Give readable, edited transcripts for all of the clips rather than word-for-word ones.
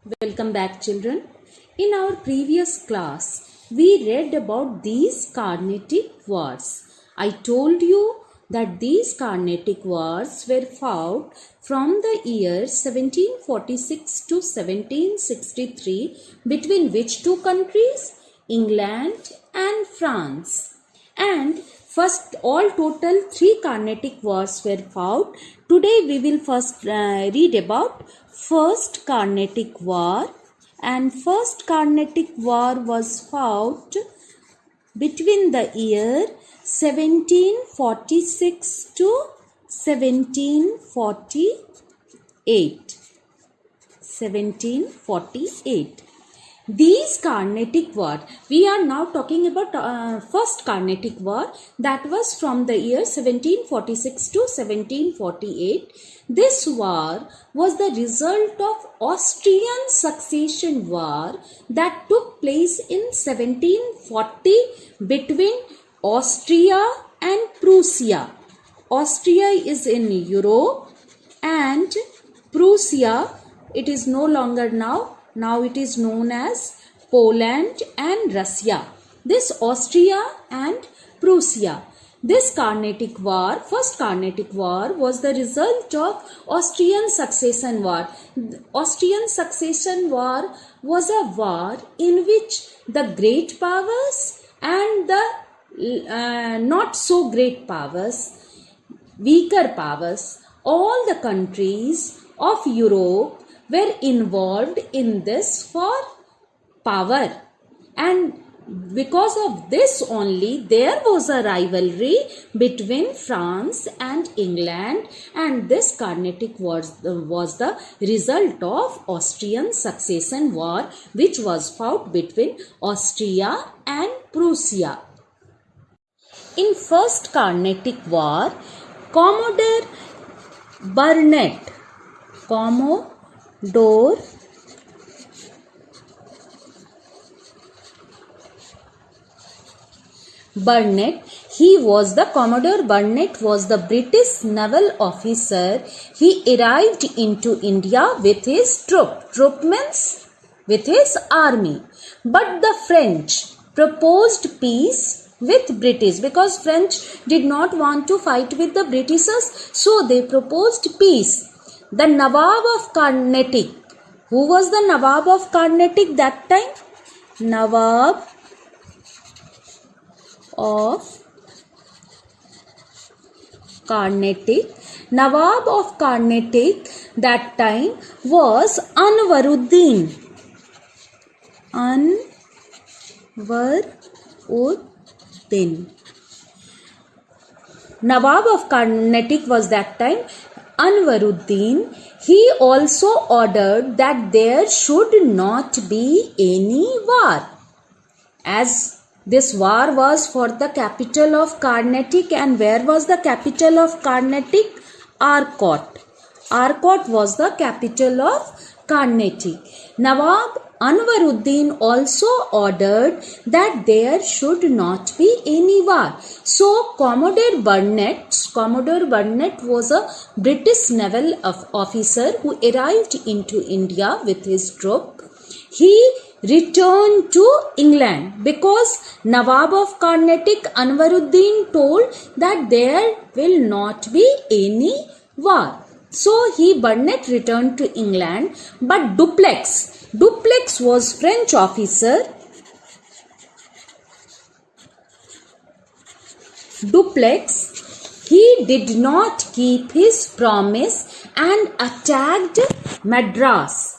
Welcome back, children. In our previous class, we read about these Carnatic Wars. I told you that these Carnatic Wars were fought from the year 1746 to 1763 between which two countries? England and France. And first, all total 3 Carnatic Wars were fought. Today we will first read about First Carnatic War, and First Carnatic War was fought between the year 1746 to 1748. 1748. These Carnatic War, we are now talking about First Carnatic War, that was from the year 1746 to 1748. This war was the result of Austrian Succession War that took place in 1740 between Austria and Prussia. Austria is in Europe and Prussia, it is no longer now it is known as Poland and Russia. This Austria and Prussia. This Carnatic War, First Carnatic War, was the result of Austrian Succession War. Austrian Succession War was a war in which the great powers and the not so great powers, weaker powers, all the countries of Europe were involved in this for power, and because of this only there was a rivalry between France and England, and this Carnatic War was the result of Austrian Succession War, which was fought between Austria and Prussia. In First Carnatic War, Commodore Burnet Commodore Burnet was the British naval officer. He arrived into India with his troop means with his army. But the French proposed peace with British because French did not want to fight with the Britishers, so they proposed peace. The Nawab of Carnatic. Who was the Nawab of Carnatic that time? Nawab of Carnatic. Nawab of Carnatic that time was Anwaruddin. Nawab of Carnatic was that time Anwaruddin. He also ordered that there should not be any war, as this war was for the capital of Carnatic. And where was the capital of Carnatic? Arcot. Arcot was the capital of Carnatic. Nawab Anwaruddin also ordered that there should not be any war. So Commodore Burnet was a British naval officer who arrived into India with his troop. He returned to England because Nawab of Carnatic Anwaruddin told that there will not be any war. So Burnet returned to England, but Dupleix was French officer. Dupleix, he did not keep his promise and attacked Madras.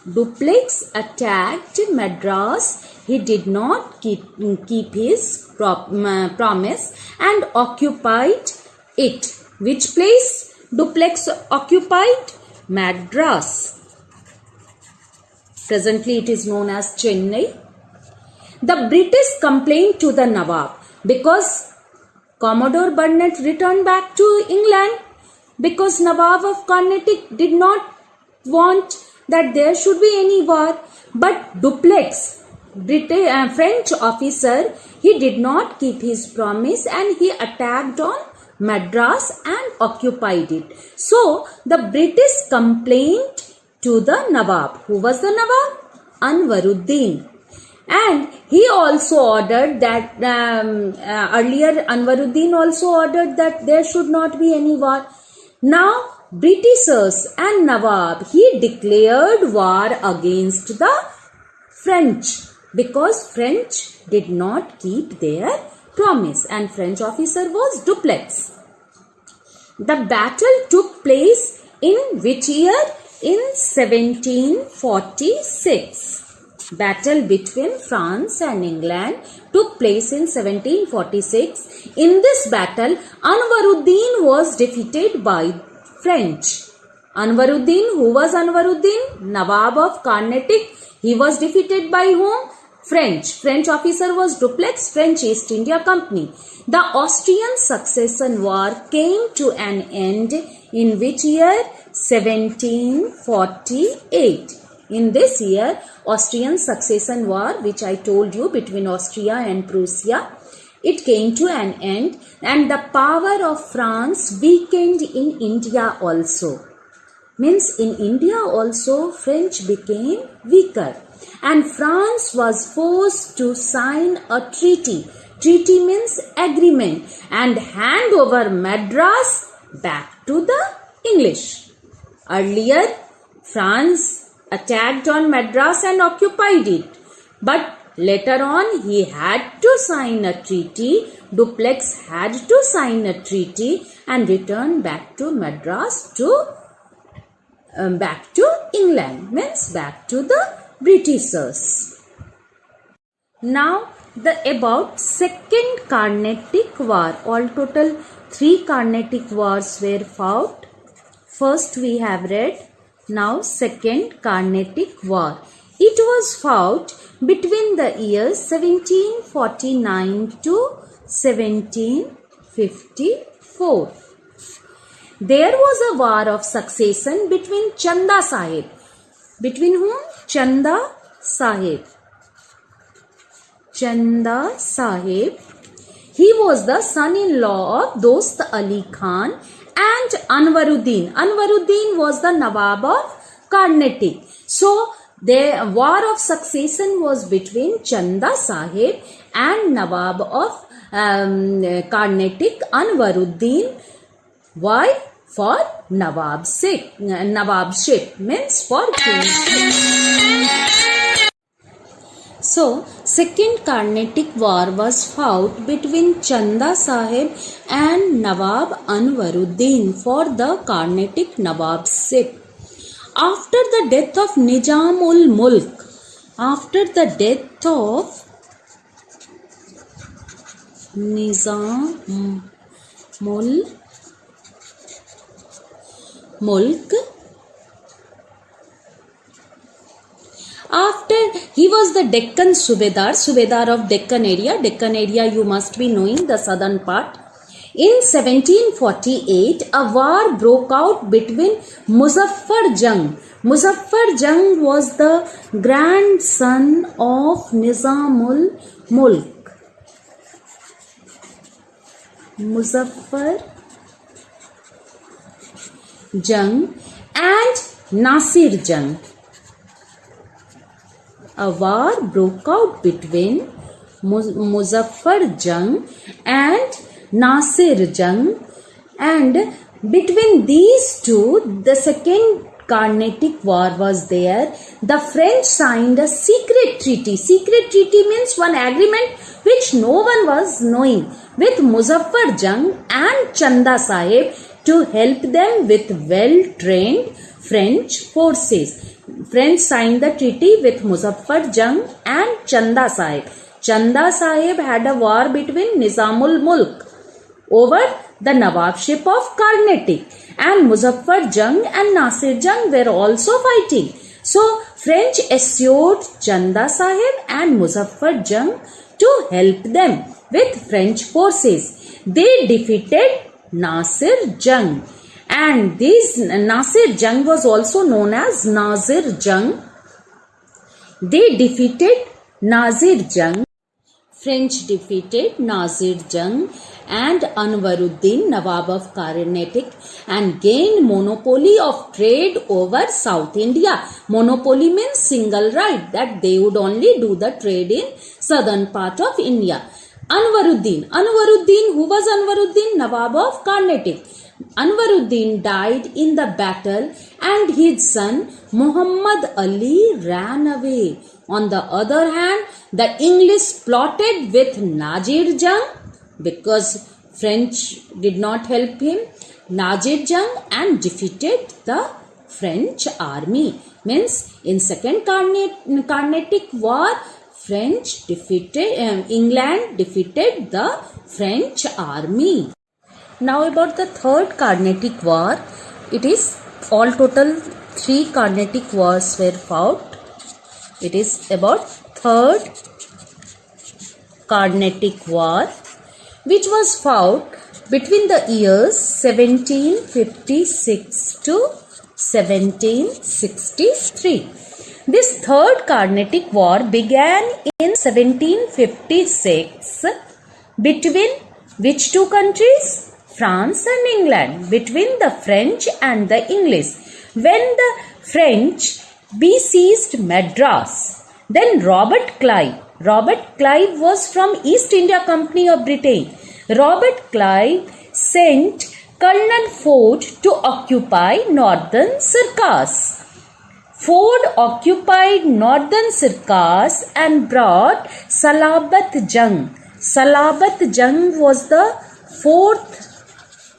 Dupleix attacked Madras. He did not keep his promise and occupied it. Which place Dupleix occupied? Madras. Presently it is known as Chennai. The British complained to the Nawab because Commodore Burnet returned back to England, because Nawab of Carnatic did not want that there should be any war. But Dupleix, French officer, he did not keep his promise and he attacked on Madras and occupied it. So the British complained to the Nawab. Who was the Nawab? Anwaruddin. And he also ordered that earlier Anwaruddin also ordered that there should not be any war. Now Britishers and Nawab, he declared war against the French because French did not keep their promise and French officer was Dupleix. The battle took place in which year? In 1746. Battle between France and England took place in 1746. In this battle, Anwaruddin was defeated by French. Anwaruddin, who was Anwaruddin? Nawab of Carnatic. He was defeated by whom? French. French officer was Dupleix, French East India Company. The Austrian Succession War came to an end in which year? 1748. In this year, Austrian Succession War, which I told you between Austria and Prussia, it came to an end and the power of France weakened in India also. Means in India also French became weaker and France was forced to sign a treaty. Treaty means agreement and hand over Madras back to the English. Earlier, France attacked on Madras and occupied it. But later on, he had to sign a treaty. Dupleix had to sign a treaty and return back to Madras back to England, means back to the Britishers. Now, about Second Carnatic War. All total 3 Carnatic Wars were fought. First we have read. Now Second Carnatic War. It was fought between the years 1749 to 1754. There was a war of succession between Chanda Sahib. Between whom? Chanda Sahib. Chanda Sahib. He was the son-in-law of Dost Ali Khan and Anwaruddin. Anwaruddin was the Nawab of Carnatic. So, the war of succession was between Chanda Sahib and Nawab of Carnatic, Anwaruddin. Why? For Nawabship. Nawabship means for kingship. So, Second Carnatic War was fought between Chanda Sahib and Nawab Anwaruddin for the Carnatic Nawabship. After the death of Nizamul Mulk, after the death of Nizamul Mulk, after he was the Deccan Subedar of Deccan area you must be knowing the southern part. In 1748, a war broke out between Muzaffar Jung. Muzaffar Jung was the grandson of Nizamul Mulk. Muzaffar Jung and Nasir Jung. A war broke out between Muzaffar Jung and Nasir Jung, and between these two, the Second Carnatic War was there. The French signed a secret treaty. Secret treaty means one agreement which no one was knowing with Muzaffar Jung and Chanda Sahib to help them with well-trained French forces. French signed the treaty with Muzaffar Jung and Chanda Sahib. Chanda Sahib had a war between Nizamul Mulk over the Nawabship of Carnatic, and Muzaffar Jung and Nasir Jung were also fighting. So, French assured Chanda Sahib and Muzaffar Jung to help them with French forces. They defeated Nasir Jung, and this Nasir Jung was also known as Nazir Jung. They defeated Nazir Jung. French defeated Nazir Jung and Anwaruddin, Nawab of Carnatic, and gained monopoly of trade over South India. Monopoly means single right, that they would only do the trade in southern part of India. Anwaruddin, who was Anwaruddin? Nawab of Carnatic. Anwaruddin died in the battle and his son Muhammad Ali ran away. On the other hand, the English plotted with Nazir Jung because French did not help him. Nazir Jung and defeated the French army. Means in Second Carnatic War, England defeated the French army. Now about the Third Carnatic War. It is all total 3 Carnatic Wars were fought. It is about Third Carnatic War, which was fought between the years 1756 to 1763. This Third Carnatic War began in 1756 between which two countries? France and England, between the French and the English. When the French besieged Madras, then Robert Clive was from East India Company of Britain. Robert Clive sent Colonel Ford to occupy northern Circus. Ford occupied northern Circus and brought Salabat Jung. Salabat Jung was the 4th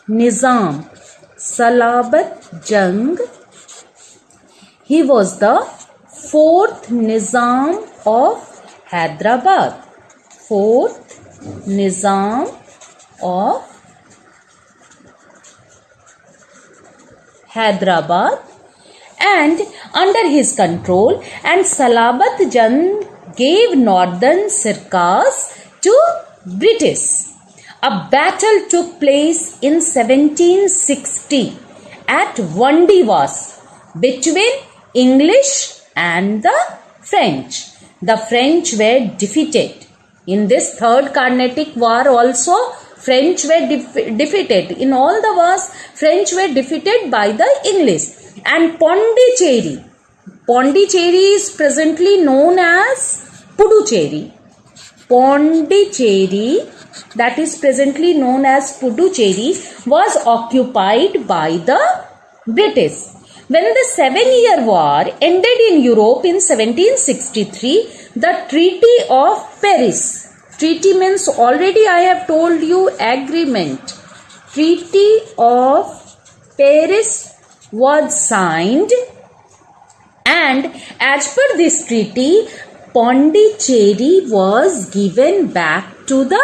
Nizam. Salabat Jung, he was the 4th Nizam of Hyderabad. 4th Nizam of Hyderabad, and under his control, and Salabat Jung gave northern Circus to British. A battle took place in 1760 at Vandivas between English and the French. The French were defeated. In this Third Carnatic War also, French were defeated. In all the wars, French were defeated by the English. And Pondicherry is presently known as Puducherry. Pondicherry, that is presently known as Puducherry, was occupied by the British. When the 7-Year War ended in Europe in 1763, the Treaty of Paris. Treaty means, already I have told you, agreement. Treaty of Paris was signed, and as per this treaty, Pondicherry was given back to the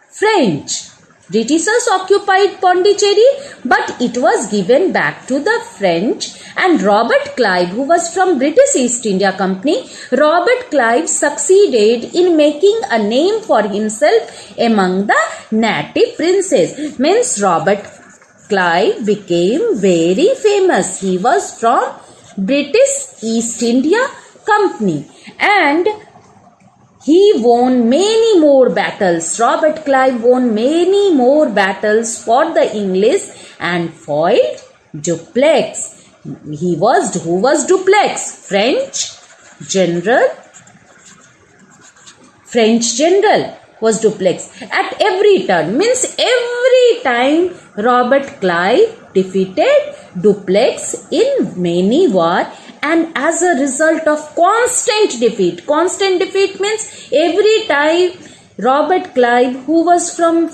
French. Britishers occupied Pondicherry, but it was given back to the French, and Robert Clive, who was from British East India Company, Robert Clive succeeded in making a name for himself among the native princes. Means Robert Clive became very famous. He was from British East India Company, and he won many more battles. Robert Clive won many more battles for the English and foiled Dupleix. Who was Dupleix? French general was Dupleix. At every turn, means every time Robert Clive defeated Dupleix in many wars, and as a result of constant defeat means every time Robert Clive, who was from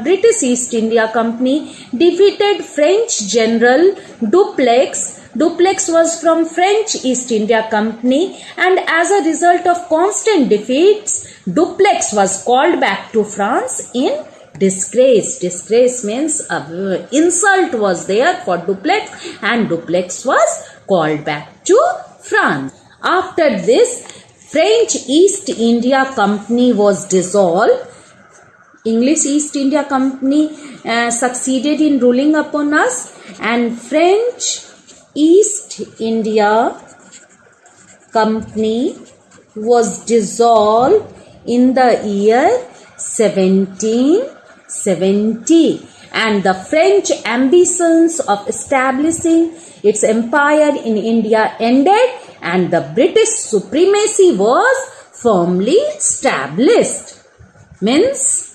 British East India Company, defeated French general Dupleix. Dupleix was from French East India Company, and as a result of constant defeats, Dupleix was called back to France in disgrace. Disgrace means insult was there for Dupleix, and Dupleix was called back to France. After this, French East India Company was dissolved. English East India Company succeeded in ruling upon us, and French East India Company was dissolved in the year 1770, and the French ambitions of establishing its empire in India ended, and the British supremacy was firmly established. Means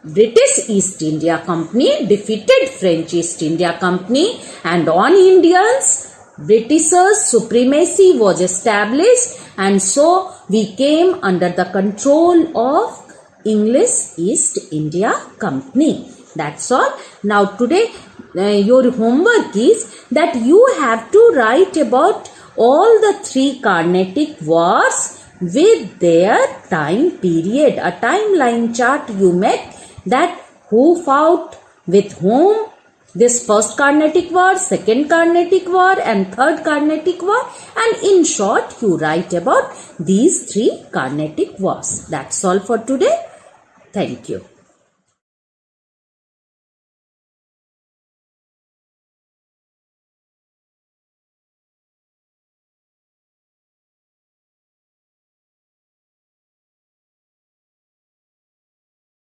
British East India Company defeated French East India Company, and on Indians Britishers' supremacy was established, and so we came under the control of English East India Company. That's all. Now today your homework is that you have to write about all the 3 Carnatic wars with their time period. A timeline chart you make, that who fought with whom, this first Carnatic war, second Carnatic war and third Carnatic war, and in short you write about these 3 Carnatic wars. That's all for today. Thank you.